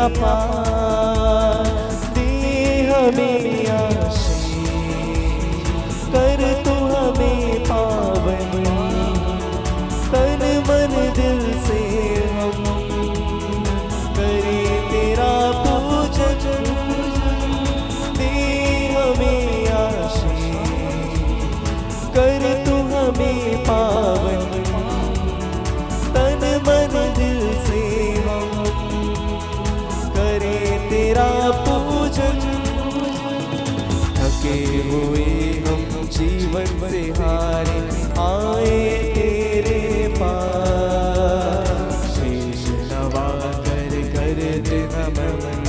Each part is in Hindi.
अपार, दे हमें आशीष, कर तू हमें पावन, तन मन दिल से हम करें तेरा पूजन। दे हमें आशीष, कर तू हमें पावन, तन मन दिल से हम करें तेरा पूजन। थके हुए हम जीवन से हारे आए तेरे पास, शीश नवा कर कर नमन,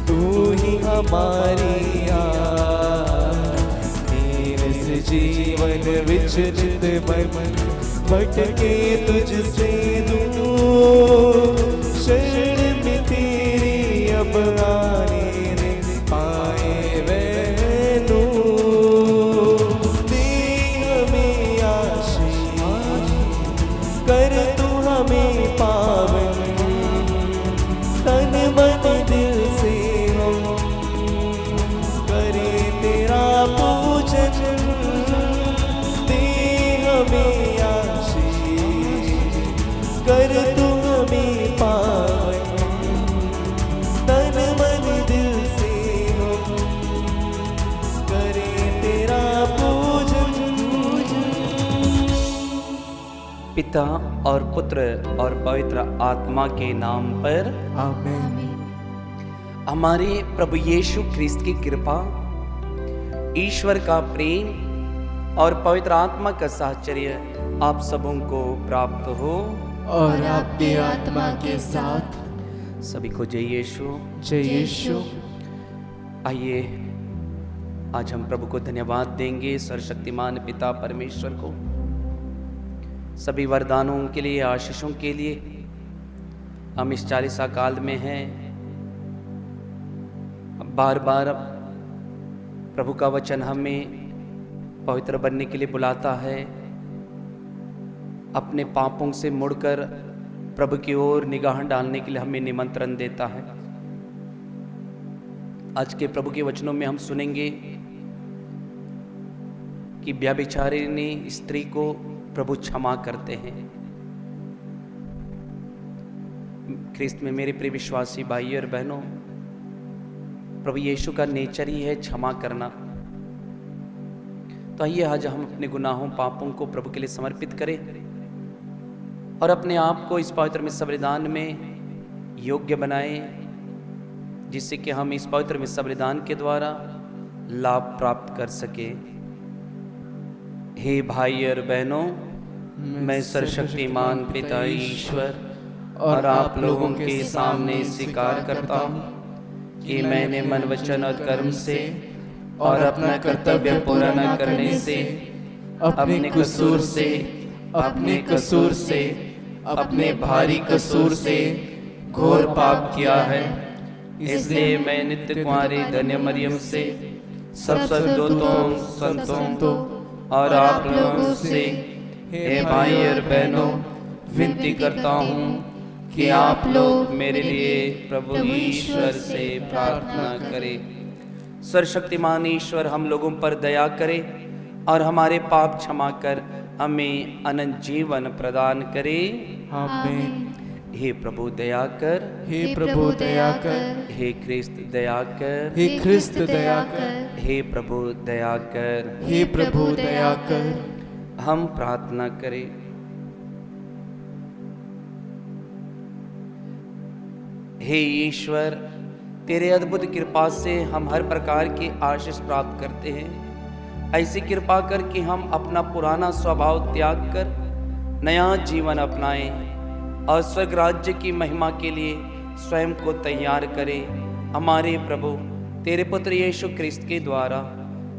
तू ही हमारी आस। दीन से जीवन विचलित मन, भटके तुझसे दूर, शरण में तेरी अब आने पाए वैनू। दे हमें आशीष, कर तू हमें पावन, तन मन दिल से हम करें तेरा पूजन। दे हमें आशीष, कर तू हमें पावन, तन मन दिल से हम करें तेरा पूजन। पिता और पुत्र और पवित्र आत्मा के नाम पर आमीन। हमारे प्रभु यीशु ख्रिस्त की कृपा, ईश्वर का प्रेम और पवित्र आत्मा का साहचर्य आप सबों को प्राप्त हो। और आपके आत्मा के साथ। सभी को जय यीशु। जय यीशु। आइए आज हम प्रभु को धन्यवाद देंगे, सर्वशक्तिमान पिता परमेश्वर को, सभी वरदानों के लिए, आशीषों के लिए। हम इस 40 काल में हैं, बार बार प्रभु का वचन हमें पवित्र बनने के लिए बुलाता है, अपने पापों से मुड़कर प्रभु की ओर निगाह डालने के लिए हमें निमंत्रण देता है। आज के प्रभु के वचनों में हम सुनेंगे कि व्यभिचारिणी स्त्री को प्रभु क्षमा करते हैं। ख्रिस्त में मेरे प्रिय विश्वासी भाई और बहनों, प्रभु यीशु का नेचर ही है क्षमा करना। तो आइए आज हम अपने गुनाहों पापों को प्रभु के लिए समर्पित करें और अपने आप को इस पवित्र मिस्र बलिदान में योग्य बनाएं, जिससे कि हम इस पवित्र मिस्र बलिदान के द्वारा लाभ प्राप्त कर सके। हे भाई और बहनों, मैं सर्वशक्तिमान पिता ईश्वर और आप लोगों के सामने स्वीकार करता हूँ कि मैंने मन, वचन और कर्म से और अपना कर्तव्य पूरा न करने से, अपने कसूर से, अपने भारी कसूर से घोर पाप किया है। इसलिए मैं नित्य कुंवारी धन्य मरियम से, सब स्वर्गदूतों, संतों और आप लोगों से, हे भाई और बहनों, विनती करता हूँ कि आप लोग मेरे लिए प्रभु ईश्वर से प्रार्थना करें। सर्वशक्तिमान ईश्वर हम लोगों पर दया करे और हमारे पाप क्षमा कर हमें अनंत जीवन प्रदान करे। आमीन। हे प्रभु दया कर, हे प्रभु दया कर, हे ख्रिस्त दया कर, हे ख्रिस्त दया कर, हे प्रभु दया कर, हे प्रभु दया कर। हम प्रार्थना करें। हे ईश्वर, तेरे अद्भुत कृपा से हम हर प्रकार की आशीष प्राप्त करते हैं। ऐसी कृपा कर कि हम अपना पुराना स्वभाव त्याग कर नया जीवन अपनाएं और स्वर्ग राज्य की महिमा के लिए स्वयं को तैयार करें। हमारे प्रभु तेरे पुत्र यीशु ख्रिस्त के द्वारा,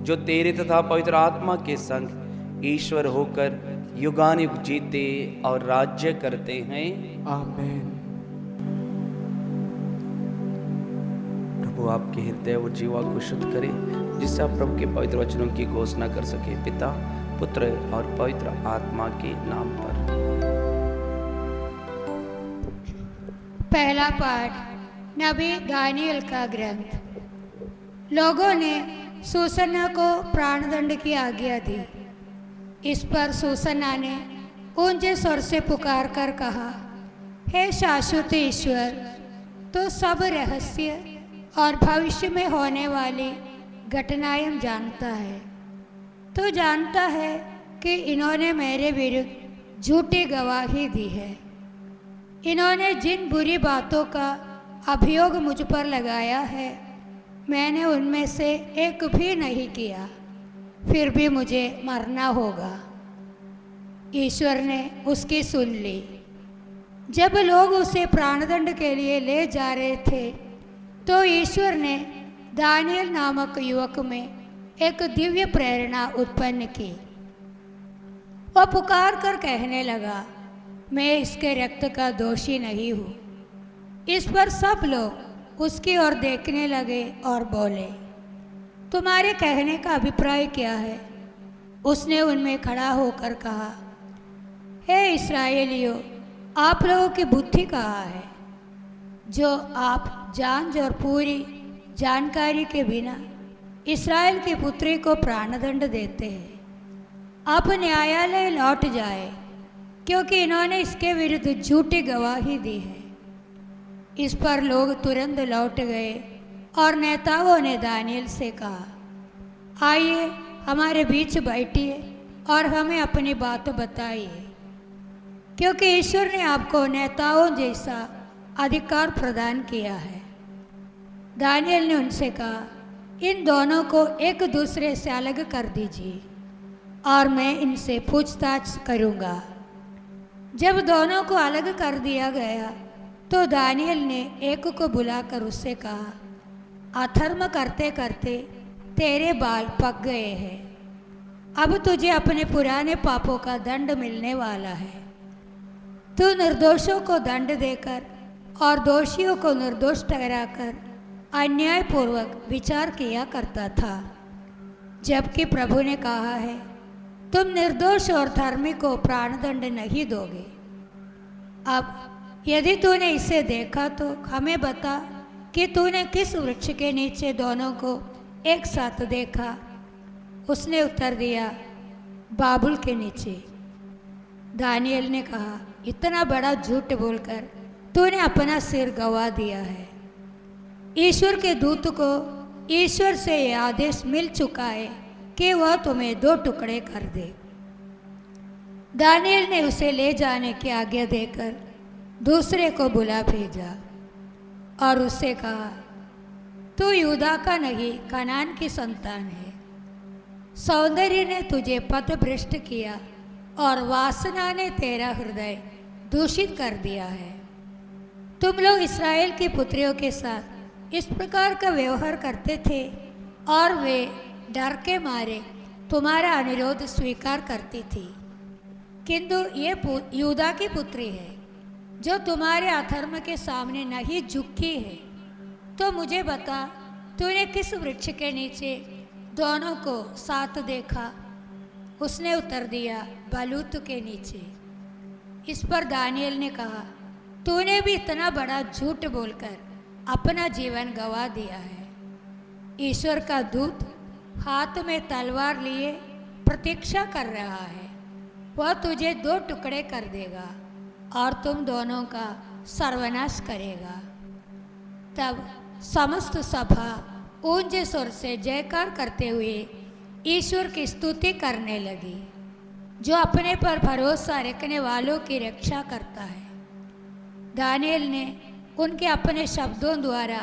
जो तेरे तथा पवित्र आत्मा के संग ईश्वर होकर युगानुयुग जीते और राज्य करते हैं। आमीन। प्रभु आपके हृदय और जीवा को शुद्ध करे, जिससे आप प्रभु के पवित्र वचनों की घोषणा कर सके। पिता, पुत्र और पवित्र आत्मा के नाम पर। पहला पाठ। नबी दानियल का ग्रंथ। लोगों ने सूसन्ना को प्राणदंड की आज्ञा दी। इस पर सूसन्ना ने ऊंचे स्वर से पुकार कर कहा, हे शाश्वत ईश्वर, तो सब रहस्य और भविष्य में होने वाली घटनाएं जानता है। तो जानता है कि इन्होंने मेरे विरुद्ध झूठी गवाही दी है। इन्होंने जिन बुरी बातों का अभियोग मुझ पर लगाया है, मैंने उनमें से एक भी नहीं किया, फिर भी मुझे मरना होगा। ईश्वर ने उसकी सुन ली। जब लोग उसे प्राणदंड के लिए ले जा रहे थे, तो ईश्वर ने दानियल नामक युवक में एक दिव्य प्रेरणा उत्पन्न की। वह पुकार कर कहने लगा, मैं इसके रक्त का दोषी नहीं हूँ। इस पर सब लोग उसकी ओर देखने लगे और बोले, तुम्हारे कहने का अभिप्राय क्या है? उसने उनमें खड़ा होकर कहा, हे इस्राएलियों, आप लोगों की बुद्धि कहाँ है, जो आप जांच और पूरी जानकारी के बिना इस्राएल की पुत्री को प्राणदंड देते हैं। अब न्यायालय लौट जाए, क्योंकि इन्होंने इसके विरुद्ध झूठी गवाही दी है। इस पर लोग तुरंत लौट गए और नेताओं ने दानियल से कहा, आइए हमारे बीच बैठिए और हमें अपनी बात बताइए, क्योंकि ईश्वर ने आपको नेताओं जैसा अधिकार प्रदान किया है। दानियल ने उनसे कहा, इन दोनों को एक दूसरे से अलग कर दीजिए और मैं इनसे पूछताछ करूँगा। जब दोनों को अलग कर दिया गया, तो दानियल ने एक को बुलाकर उससे कहा, अधर्म करते करते तेरे बाल पक गए हैं। अब तुझे अपने पुराने पापों का दंड मिलने वाला है। तू निर्दोषों को दंड देकर और दोषियों को निर्दोष ठहराकर अन्यायपूर्वक विचार किया करता था, जबकि प्रभु ने कहा है, तुम निर्दोष और धर्मी को प्राणदंड नहीं दोगे। अब यदि तूने इसे देखा तो हमें बता कि तूने किस वृक्ष के नीचे दोनों को एक साथ देखा। उसने उत्तर दिया, बाबुल के नीचे। दानियल ने कहा, इतना बड़ा झूठ बोलकर तूने अपना सिर गवा दिया है। ईश्वर के दूत को ईश्वर से यह आदेश मिल चुका है कि वह तुम्हें 2 टुकड़े कर दे। दानियल ने उसे ले जाने की आज्ञा देकर दूसरे को बुला भेजा और उससे कहा, तू यूदा का नहीं, कनान की संतान है। सौंदर्य ने तुझे पथभ्रष्ट किया और वासना ने तेरा हृदय दूषित कर दिया है। तुम लोग इस्राएल की पुत्रियों के साथ इस प्रकार का व्यवहार करते थे और वे डर के मारे तुम्हारा अनुरोध स्वीकार करती थी। किंतु ये यूदा की पुत्री है, जो तुम्हारे अधर्म के सामने नहीं झुकी है। तो मुझे बता, तूने किस वृक्ष के नीचे दोनों को साथ देखा? उसने उत्तर दिया, बलूत के नीचे। इस पर दानियल ने कहा, तूने भी इतना बड़ा झूठ बोलकर अपना जीवन गंवा दिया है। ईश्वर का दूत हाथ में तलवार लिए प्रतीक्षा कर रहा है। वह तुझे 2 टुकड़े कर देगा और तुम दोनों का सर्वनाश करेगा। तब समस्त सभा ऊंचे स्वर से जयकार करते हुए ईश्वर की स्तुति करने लगी, जो अपने पर भरोसा रखने वालों की रक्षा करता है। दानियल ने उनके अपने शब्दों द्वारा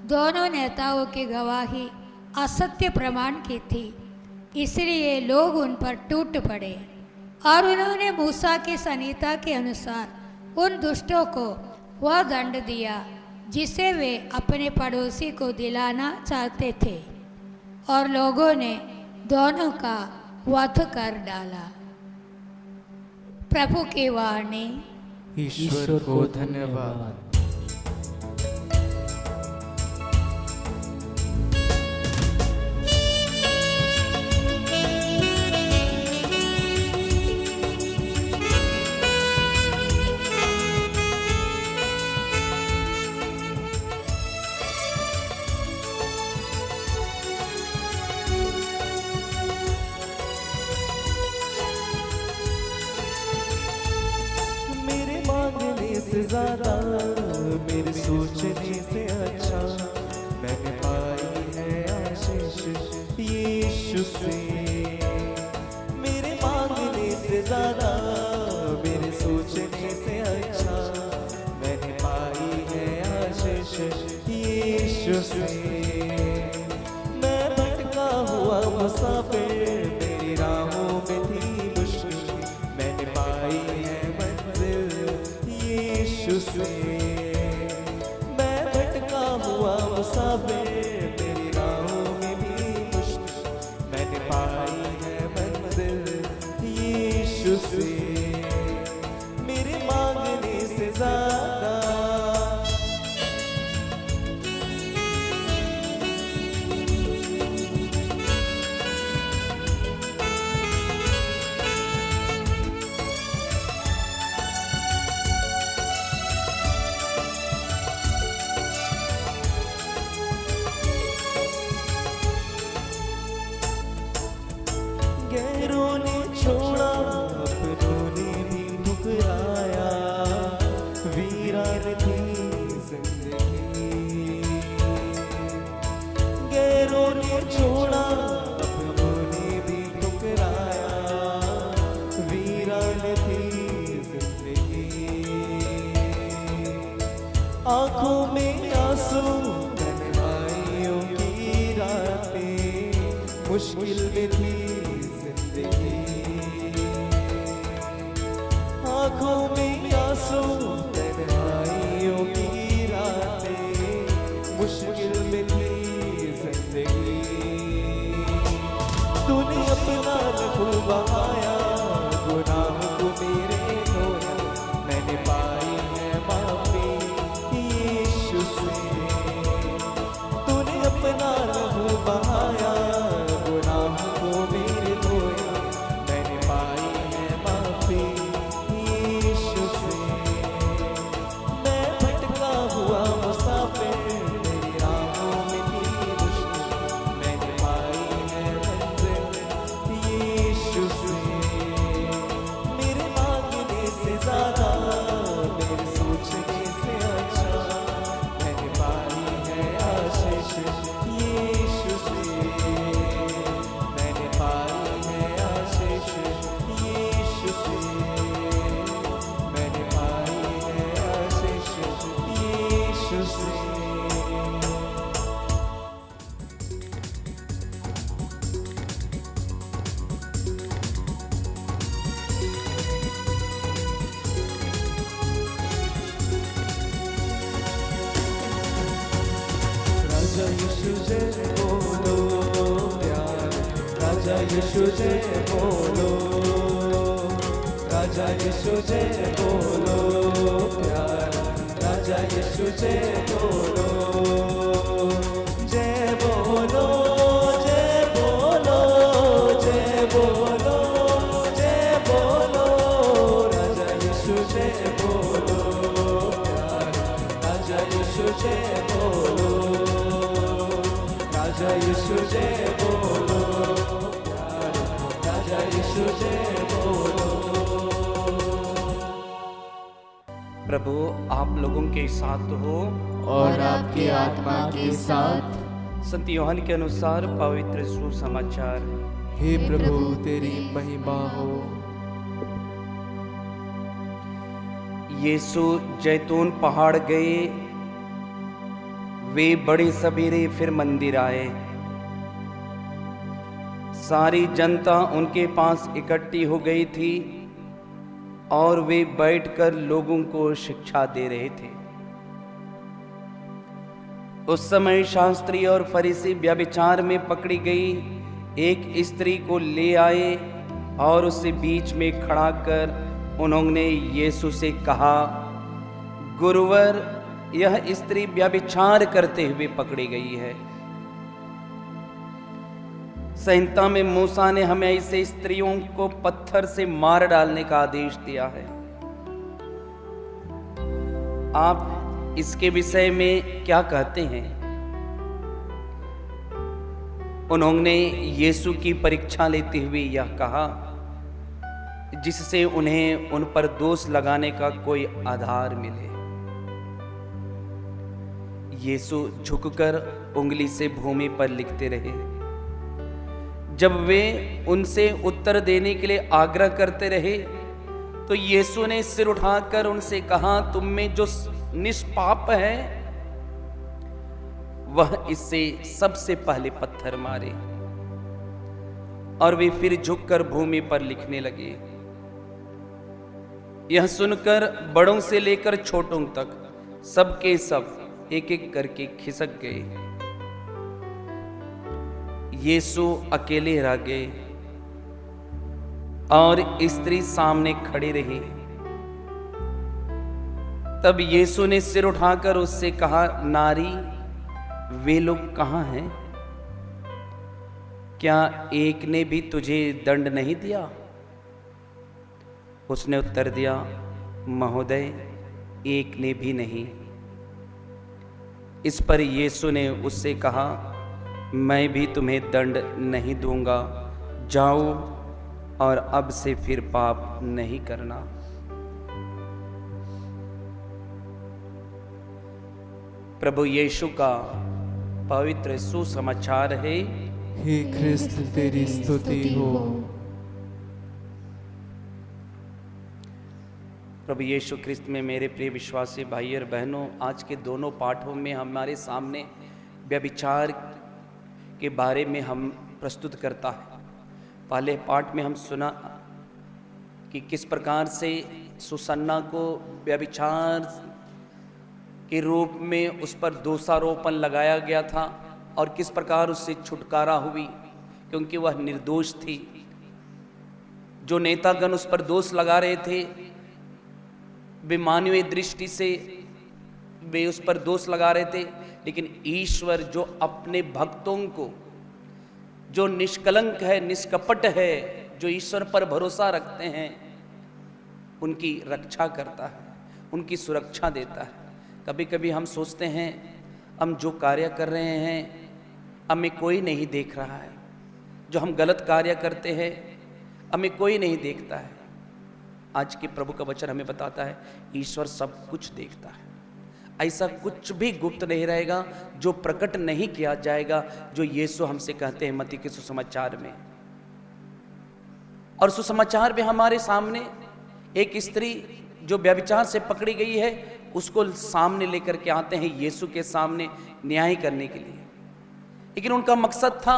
दोनों नेताओं की गवाही असत्य प्रमाण की थी, इसलिए लोग उन पर टूट पड़े और उन्होंने मूसा की संहिता के अनुसार उन दुष्टों को वह दंड दिया जिसे वे अपने पड़ोसी को दिलाना चाहते थे, और लोगों ने दोनों का वध कर डाला। प्रभु की वाणी। ईश्वर को धन्यवाद। ज्यादा मेरे सोचने से अच्छा मैंने पाई है आशीष यीशु से। मेरे मांगने से ज्यादा मेरे सोचने से अच्छा मैंने पाई है आशीष यीशु से। मैं भटका हुआ मुसाफिर मेरी राहों में थी मुश्किल मैंने पाई है मंजिल यीशु से। मैं भटका हुआ मुसाफिर मेरी राहों में भी मुश्किल मैंने पाई है मंजिल यीशु से। मेरे मांगने से ज्यादा गैरों ने छोड़ा अपनों ने भी ठुकराया वीरान थी जिंदगी। गैरों ने छोड़ा अपनों ने भी ठुकराया वीरान थी जिंदगी। आंखों में आंसू तन्हाइयों की रातें मुश्किल में थी जिंदगी। आंखों में आंसू तन्हाइयों की रातें मुश्किल में थी जिंदगी। तूने अपना लहू बहाया गुनाह को मेरे धोया मैंने पाई है माफी यीशु से। तूने अपना लहू बहाया गुनाह को मेरे धोया मैंने पाई है माफी यीशु से। मैं भटका हुआ मुसाफिर मेरी राहों में थी मुश्किल मैंने पाई है मंजिल यीशु से। मेरे मांगने से ज्यादा मेरे सोचने से अच्छा मैंने पाई है आशीष यीशु से। मैंने पाई है आशीष यीशु से। मैंने पाई है आशीष यीशु से। राजा यीशु जय बोलो प्यार राजा यीशु जय बोलो। राजा यीशु जय बोलो प्यार राजा यीशु जय बोलो। जय बोलो जय बोलो जय बोलो जय बोलो। राजा यीशु जय बोलो प्यार राजा यीशु जय बोलो। राजा यीशु जय बोलो प्यार राजा यीशु जय बोलो। प्रभु आप लोगों के साथ हो और आपकी आत्मा के साथ। संत यूहन्ना के अनुसार पवित्र सुसमाचार। हे प्रभु तेरी महिमा हो। यीशु जैतून पहाड़ गए। वे बड़े सवेरे फिर मंदिर आए। सारी जनता उनके पास इकट्ठी हो गई थी और वे बैठकर लोगों को शिक्षा दे रहे थे। उस समय शास्त्री और फरीसी व्यभिचार में पकड़ी गई एक स्त्री को ले आए और उसे बीच में खड़ा कर उन्होंने यीशु से कहा, गुरुवर, यह स्त्री व्यभिचार करते हुए पकड़ी गई है। संहिता में मूसा ने हमें ऐसे स्त्रियों को पत्थर से मार डालने का आदेश दिया है। आप इसके विषय में क्या कहते हैं? उन्होंने यीशु की परीक्षा लेते हुए यह कहा, जिससे उन्हें उन पर दोष लगाने का कोई आधार मिले। यीशु झुककर उंगली से भूमि पर लिखते रहे। जब वे उनसे उत्तर देने के लिए आग्रह करते रहे तो यीशु ने सिर उठाकर उनसे कहा, तुम में जो निष्पाप है वह इससे सबसे पहले पत्थर मारे। और वे फिर झुककर भूमि पर लिखने लगे। यह सुनकर बड़ों से लेकर छोटों तक सबके सब एक एक करके खिसक गए। यीशु अकेले रह गए और स्त्री सामने खड़ी रही। तब यीशु ने सिर उठाकर उससे कहा, नारी, वे लोग कहां हैं? क्या एक ने भी तुझे दंड नहीं दिया? उसने उत्तर दिया, महोदय, एक ने भी नहीं। इस पर यीशु ने उससे कहा, मैं भी तुम्हें दंड नहीं दूंगा, जाओ और अब से फिर पाप नहीं करना। प्रभु यीशु का पवित्र सुसमाचार है। हे ख्रिस्त तेरी स्तुति हो। प्रभु यीशु ख्रिस्त में मेरे प्रिय विश्वासी भाई और बहनों, आज के दोनों पाठों में हमारे सामने व्यभिचार के बारे में हम प्रस्तुत करता है। पहले पाठ में हम सुना कि किस प्रकार से सुसन्ना को व्यभिचार के रूप में उस पर दोषारोपण लगाया गया था और किस प्रकार उससे छुटकारा हुई, क्योंकि वह निर्दोष थी। जो नेतागण उस पर दोष लगा रहे थे, वे मानवीय दृष्टि से वे उस पर दोष लगा रहे थे, लेकिन ईश्वर जो अपने भक्तों को, जो निष्कलंक है, निष्कपट है, जो ईश्वर पर भरोसा रखते हैं, उनकी रक्षा करता है, उनकी सुरक्षा देता है। कभी कभी हम सोचते हैं हम जो कार्य कर रहे हैं हमें कोई नहीं देख रहा है, जो हम गलत कार्य करते हैं हमें कोई नहीं देखता है। आज के प्रभु का वचन हमें बताता है ईश्वर सब कुछ देखता है। ऐसा कुछ भी गुप्त नहीं रहेगा जो प्रकट नहीं किया जाएगा, जो यीशु हमसे कहते हैं मत्ती के सुसमाचार में। और सुसमाचार में हमारे सामने एक स्त्री जो व्यभिचार से पकड़ी गई है, उसको सामने लेकर के आते हैं यीशु के सामने न्याय करने के लिए। लेकिन उनका मकसद था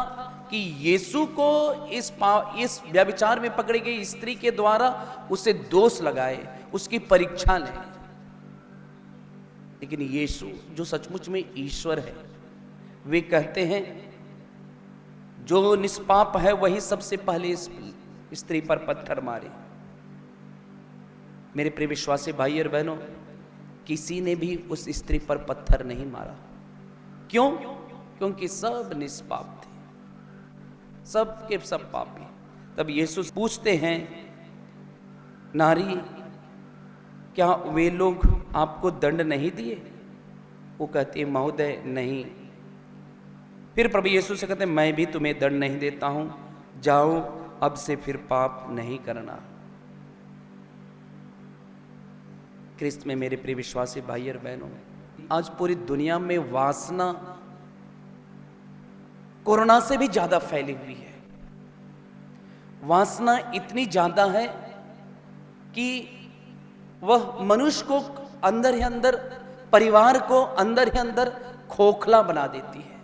कि यीशु को इस व्यभिचार में पकड़ी गई स्त्री के द्वारा उसे दोष लगाए, उसकी परीक्षा लें। लेकिन यीशु जो सचमुच में ईश्वर है, वे कहते हैं जो निष्पाप है वही सबसे पहले इस स्त्री पर पत्थर मारे। मेरे प्रिय विश्वासी भाई और बहनों, किसी ने भी उस स्त्री पर पत्थर नहीं मारा। क्यों? क्योंकि सब निष्पाप थे, सब के सब पापी। तब यीशु पूछते हैं, नारी, क्या वे लोग आपको दंड नहीं दिए? वो कहती है, महोदय, नहीं। फिर प्रभु यीशु से कहते हैं, मैं भी तुम्हें दंड नहीं देता हूं, जाओ अब से फिर पाप नहीं करना। ख्रिस्त में मेरे प्रिय विश्वासी भाई और बहनों, आज पूरी दुनिया में वासना कोरोना से भी ज्यादा फैली हुई है। वासना इतनी ज्यादा है कि वह मनुष्य को अंदर ही अंदर, परिवार को अंदर ही अंदर खोखला बना देती है।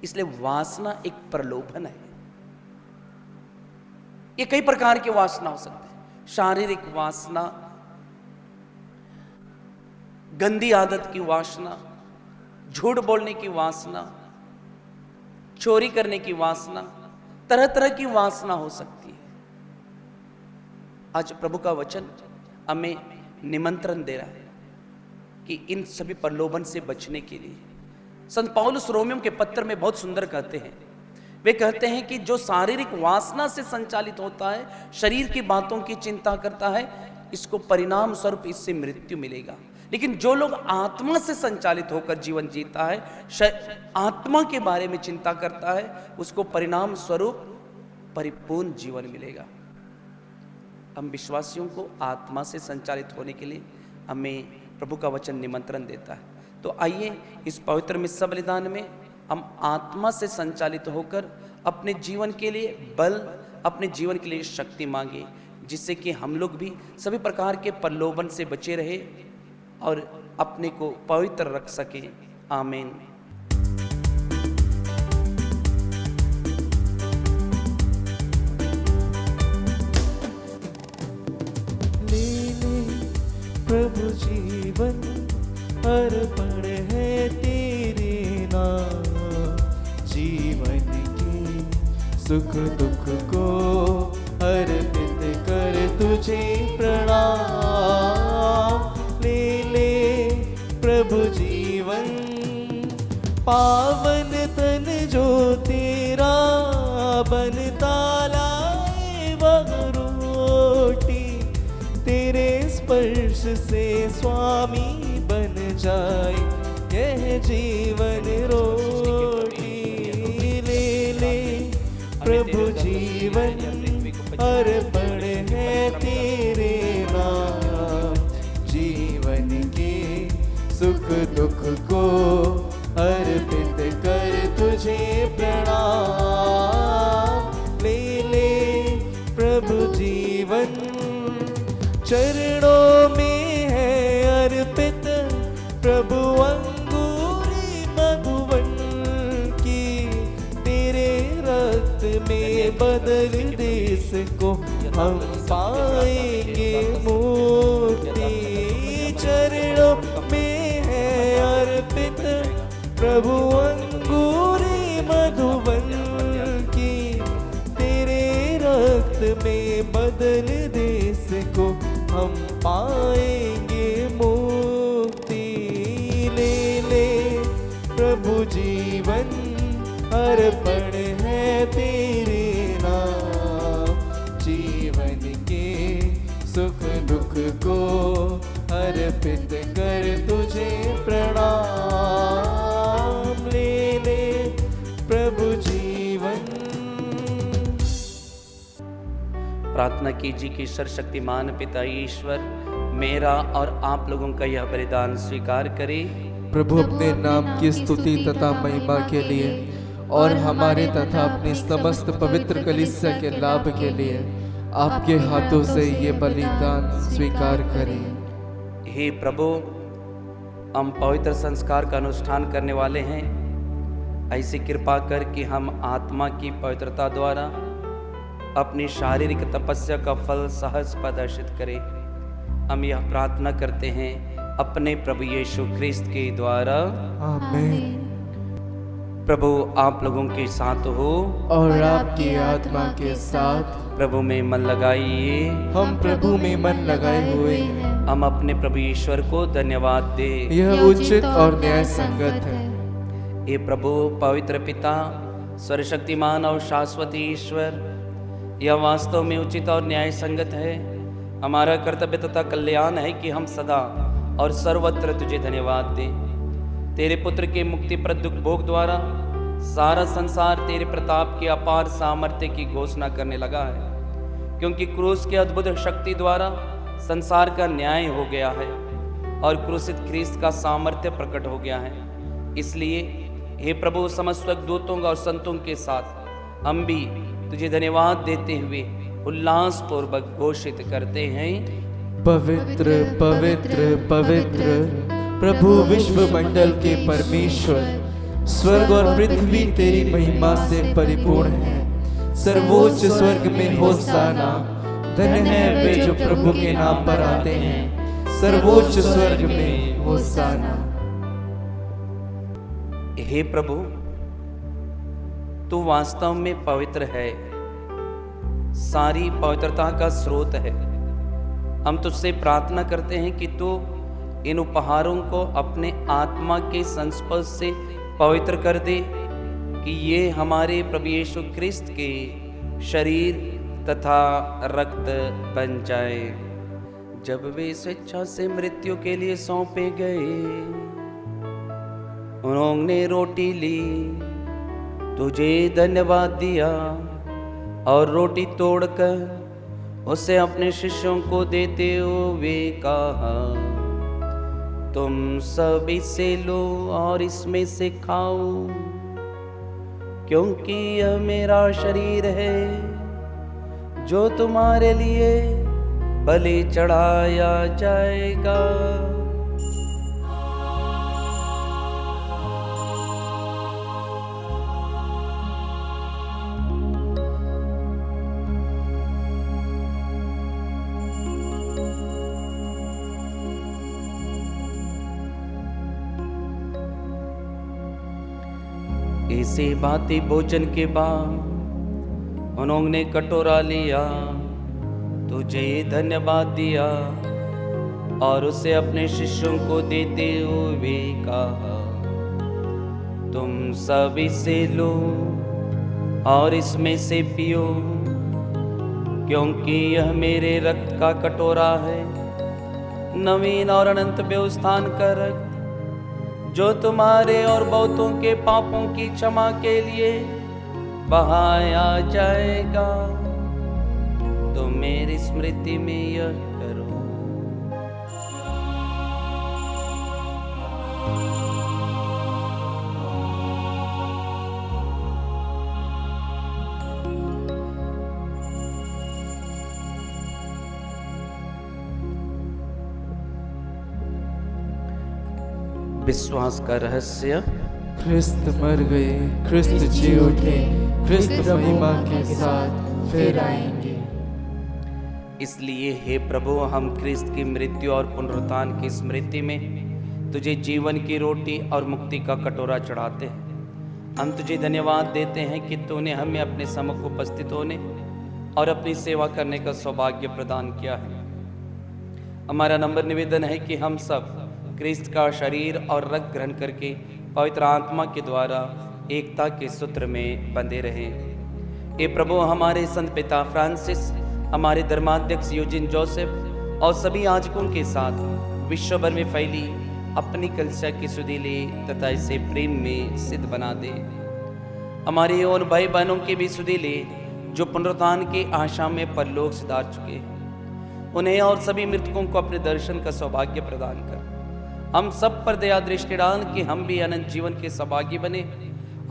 इसलिए वासना एक प्रलोभन है। ये कई प्रकार की वासना हो सकती है। शारीरिक वासना, गंदी आदत की वासना, झूठ बोलने की वासना, चोरी करने की वासना, तरह तरह की वासना हो सकती है। आज प्रभु का वचन हमें निमंत्रण दे रहा है कि इन सभी प्रलोभन से बचने के लिए संत पौलुस रोमियों के पत्र में बहुत सुंदर कहते हैं। वे कहते हैं कि जो शारीरिक वासना से संचालित होता है, शरीर की बातों की चिंता करता है, इसको परिणाम स्वरूप इससे मृत्यु मिलेगा। लेकिन जो लोग आत्मा से संचालित होकर जीवन जीता है, आत्मा के बारे में चिंता करता है, उसको परिणाम स्वरूप परिपूर्ण जीवन मिलेगा। हम विश्वासियों को आत्मा से संचालित होने के लिए हमें प्रभु का वचन निमंत्रण देता है। तो आइए इस पवित्र मिस्सा बलिदान में हम आत्मा से संचालित होकर अपने जीवन के लिए बल, अपने जीवन के लिए शक्ति मांगे, जिससे कि हम लोग भी सभी प्रकार के प्रलोभन से बचे रहे और अपने को पवित्र रख सके। आमीन। ले ले प्रभु जीवन अर्पण है तेरे नाम, जीवन के सुख दुख को अर्पित कर तुझे प्रणाम। ले ले प्रभु जीवन पावन तन जो तेरा बनता लाए वह रोटी, तेरे स्पर्श से स्वामी बन जाए यह जीवन रोटी। ले ले प्रभु जीवन अर्पण है तेरे नाम, जीवन के सुख दुख को अर्पित कर तुझे प्रणाम। ले ले प्रभु जीवन चरणों में है अर्पित प्रभु अंगूरी मधुवन की, तेरे रक्त में बदल देश को हम पाएंगे मुक्ति। चरणों में है अर्पित प्रभु अंगूरी मधुवन की, तेरे रक्त में बदल देश को हम पाएंगे मुक्ति। ले ले प्रभु जीवन अर्पण है तेरे नाम, जीवन के सुख दुख को अर्पित कर तुझे प्रणाम। ले ले प्रभु जीवन। प्रार्थना कीजिए कि सर्वशक्तिमान पिता ईश्वर मेरा और आप लोगों का यह बलिदान स्वीकार करे। प्रभु अपने नाम की स्तुति तथा महिमा के लिए और हमारे तथा अपने समस्त पवित्र कलीसिया के लाभ के लिए आपके हाथों से ये बलिदान स्वीकार करें। हे प्रभु, हम पवित्र संस्कार का अनुष्ठान करने वाले हैं, ऐसी कृपा कर कि हम आत्मा की पवित्रता द्वारा अपनी शारीरिक तपस्या का फल सहज प्रदर्शित करें। हम यह प्रार्थना करते हैं अपने प्रभु यीशु ख्रिस्त के द्वारा। आमीन। प्रभु आप लोगों के साथ हो और आपकी आत्मा के साथ। प्रभु में मन लगाइए। हम प्रभु में मन लगाए हुए हैं। हम अपने प्रभु ईश्वर को धन्यवाद दे। यह उचित और न्याय संगत है। हे प्रभु पवित्र पिता, सर्वशक्तिमान और शाश्वत ईश्वर, यह वास्तव में उचित और न्याय संगत है। हमारा कर्तव्य तथा कल्याण है कि हम सदा और सर्वत्र तुझे धन्यवाद दें। तेरे पुत्र के मुक्तिप्रद दुख भोग द्वारा सारा संसार तेरे प्रताप की अपार सामर्थ्य की घोषणा करने लगा है, क्योंकि क्रूस की अद्भुत शक्ति द्वारा संसार का न्याय हो गया है और क्रूसित ख्रीस्त का सामर्थ्य प्रकट हो गया है। इसलिए हे प्रभु, समस्त दूतों और संतों के साथ हम भी तुझे धन्यवाद देते हुए उल्लास पूर्वक घोषित करते हैं, पवित्र पवित्र पवित्र प्रभु विश्व मंडल के परमेश्वर, स्वर्ग और पृथ्वी तेरी महिमा से परिपूर्ण है। सर्वोच्च स्वर्ग में होसाना। धन्य है वे जो प्रभु के नाम पर आते हैं। सर्वोच्च स्वर्ग में होसाना। हे प्रभु, तू वास्तव में पवित्र है, सारी पवित्रता का स्रोत है। हम तुझसे प्रार्थना करते हैं कि तू इन उपहारों को अपने आत्मा के संस्पर्श से पवित्र कर दे, कि ये हमारे प्रभु यीशु ख्रिस्त के शरीर तथा रक्त बन जाए। जब वे स्वेच्छा से मृत्यु के लिए सौंपे गए, उन्होंने रोटी ली, तुझे धन्यवाद दिया और रोटी तोड़कर उसे अपने शिष्यों को देते हुए कहा, तुम सब इसे लो और इसमें से खाओ, क्योंकि यह मेरा शरीर है जो तुम्हारे लिए बलि चढ़ाया जाएगा। ऐसे बातें भोजन के बाद उन्होंने कटोरा लिया, तुझे धन्यवाद दिया और उसे अपने शिष्यों को देते हुए कहा, तुम सब इसे लो और इसमें से पियो, क्योंकि यह मेरे रक्त का कटोरा है, नवीन और अनंत व्यवस्थान का रक्त, जो तुम्हारे और बहुतों के पापों की क्षमा के लिए बहाया जाएगा। तो मेरी स्मृति में यह करो। विश्वास का रहस्य। ख्रिस्त मर गए, ख्रिस्त जी उठे, ख्रिस्त महिमा के साथ फिर आएंगे। इसलिए हे प्रभु, हम ख्रिस्त की मृत्यु और पुनरुत्थान की स्मृति में तुझे जीवन की रोटी और मुक्ति का कटोरा चढ़ाते हैं। हम तुझे धन्यवाद देते हैं कि तूने हमें अपने सम्मुख उपस्थित होने और अपनी सेवा करने का सौभाग्य प्रदान किया है। हमारा नम्र निवेदन है कि हम सब ख्रिस्त का शरीर और रक्त ग्रहण करके पवित्र आत्मा के द्वारा एकता के सूत्र में बंधे रहें। ये प्रभु, हमारे संत पिता फ्रांसिस, हमारे धर्माध्यक्ष यूजिन जोसेफ और सभी याजकों के साथ विश्व भर में फैली अपनी कलिसिया की सुधीले तथा इसे प्रेम में सिद्ध बना दे। हमारे और भाई बहनों के भी सुधीले जो पुनरुत्थान की आशा में परलोक सिधार चुके, उन्हें और सभी मृतकों को अपने दर्शन का सौभाग्य प्रदान कर हम सब पर दया दृष्टि डाल कि हम भी अनंत जीवन के सौभागी बने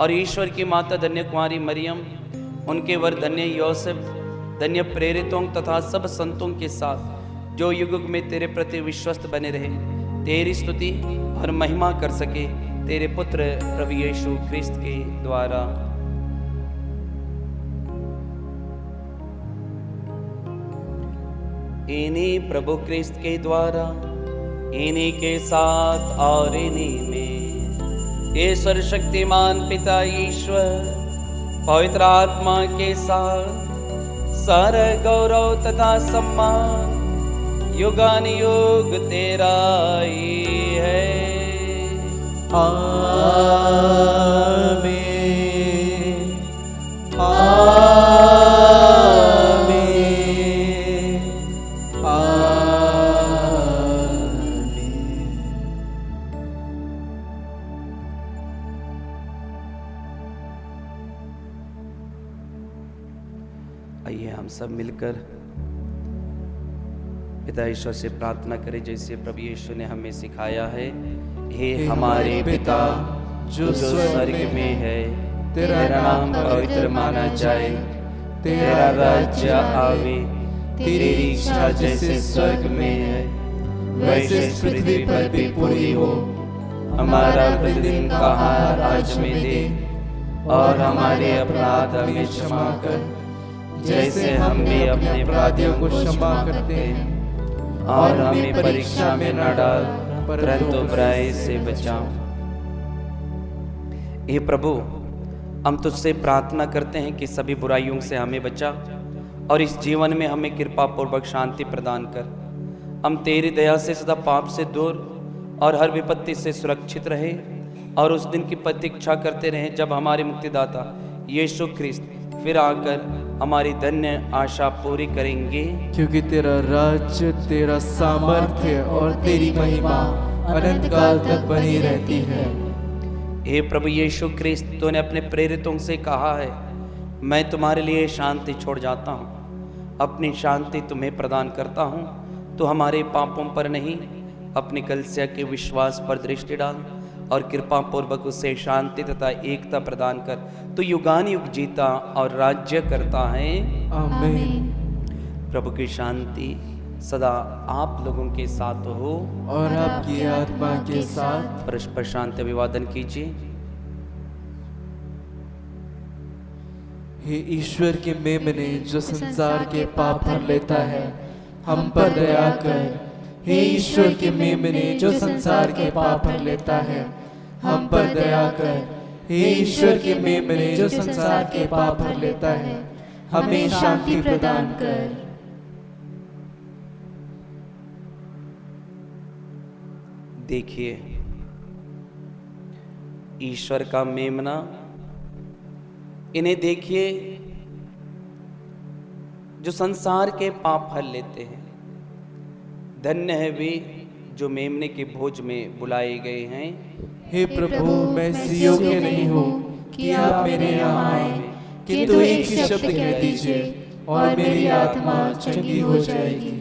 और ईश्वर की माता धन्य कुमारी मरियम, उनके वर धन्य योसेफ, धन्य प्रेरितों तथा सब संतों के साथ जो युग युग में तेरे प्रति विश्वस्त बने रहे, तेरी स्तुति और महिमा कर सके तेरे पुत्र प्रभु यीशु ख्रिस्त के द्वारा। इन्हीं प्रभु ख्रिस्त के द्वारा, इन्हीं के साथ और इन्हीं में ये सर्वशक्तिमान पिता ईश्वर पवित्र आत्मा के साथ सारा गौरव तथा सम्मान युगानुयुग तेरा ही है। आमीन, आमीन, आमीन। आइए हम सब मिलकर पिता ईश्वर से प्रार्थना करें जैसे प्रभु यीशु ने हमें सिखाया है। हे हमारे पिता जो स्वर्ग में है, तेरा नाम पवित्र माना जाए, तेरा राज्य आवे, तेरी इच्छा जैसे स्वर्ग में है वैसे पृथ्वी पर भी पूरी हो। हमारा प्रतिदिन का आहार आज हमें दे और हमारे अपराध हमें क्षमा कर जैसे हम भी अपने अपराधियों को क्षमा करते हैं, और हमें परीक्षा में न डाल परंतु बुराई से बचाओ। हे प्रभु, हम तुझसे प्रार्थना करते हैं कि सभी बुराइयों से हमें बचा और इस जीवन में हमें कृपा पूर्वक शांति प्रदान कर। हम तेरी दया से सदा पाप से दूर और हर विपत्ति से सुरक्षित रहे और उस दिन की प्रतीक्षा करते रहें जब हमारे मुक्तिदाता यीशु ख्रिस्त फिर आकर हमारी धन्य आशा पूरी करेंगे। क्योंकि तेरा राज्य, तेरा सामर्थ्य और तेरी महिमा अनंत काल तक बनी रहती है। हे प्रभु यीशु ख्रिस्त, तूने अपने प्रेरितों से कहा है, मैं तुम्हारे लिए शांति छोड़ जाता हूँ, अपनी शांति तुम्हें प्रदान करता हूँ। तो हमारे पापों पर नहीं अपनी कलीसिया के विश्वास पर दृष्टि डाल और कृपा पूर्वक उसे शांति तथा एकता प्रदान कर। तो युगान युग जीता और राज्य करता है। आमीन। प्रभु की शांति सदा आप लोगों के साथ हो और आपकी आत्मा के साथ। परस्पर शांति अभिवादन कीजिए। हे ईश्वर के मेमने जो संसार के पाप भर लेता है, हम पर दया कर। हे ईश्वर के मेमने जो संसार के पाप भर लेता है, हम पर दया कर। हे ईश्वर के मेमने जो संसार के पाप भर लेता है, हमें शांति प्रदान कर। देखिए, ईश्वर का मेमना, इन्हें देखिए जो संसार के पाप हल लेते हैं। धन्य है वे जो मेमने के भोज में बुलाए गए हैं। हे प्रभु, मैं इस योग्य नहीं हूँ कि आप मेरे यहाँ आए, किंतु एक ही शब्द कह दीजिए और मेरी आत्मा चंगी हो जाएगी।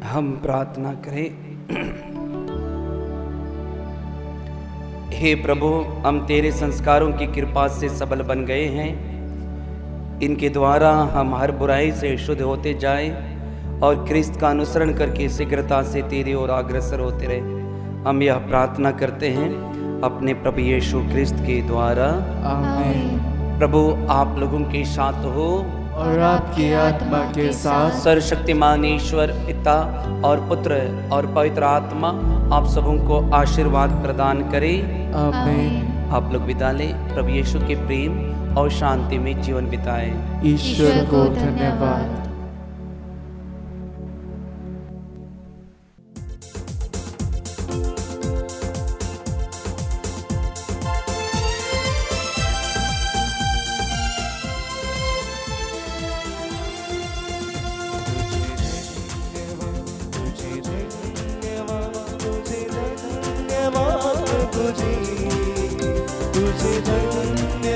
हम प्रार्थना करें। हे प्रभु, हम तेरे संस्कारों की कृपा से सबल बन गए हैं। इनके द्वारा हम हर बुराई से शुद्ध होते जाएं और क्रिस्त का अनुसरण करके शीघ्रता से तेरी ओर अग्रसर होते रहे। हम यह प्रार्थना करते हैं अपने प्रभु यीशु क्रिस्त के द्वारा। आमीन। प्रभु आप लोगों के साथ हो और आपकी आत्मा के साथ। सर्वशक्तिमान ईश्वर पिता और पुत्र और पवित्र आत्मा आप सबों को आशीर्वाद प्रदान करे। आमीन। आप लोग विदा लें। प्रभु यीशु के प्रेम और शांति में जीवन बिताएं। ईश्वर को धन्यवाद।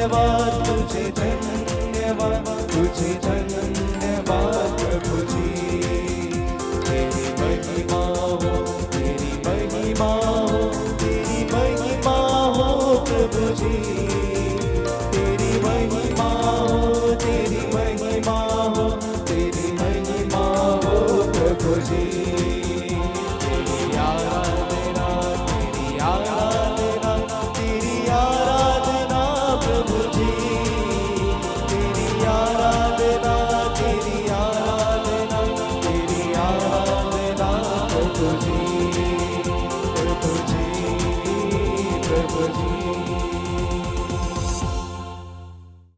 धन्यवाद तुझे, धन्यवाद तुझे, धन्यवाद प्रभु जी। तेरी महिमा हो, तेरी महिमा हो, तेरी महिमा हो प्रभु जी। तेरी महिमा हो, तेरी महिमा हो, तेरी महिमा हो प्रभु जी।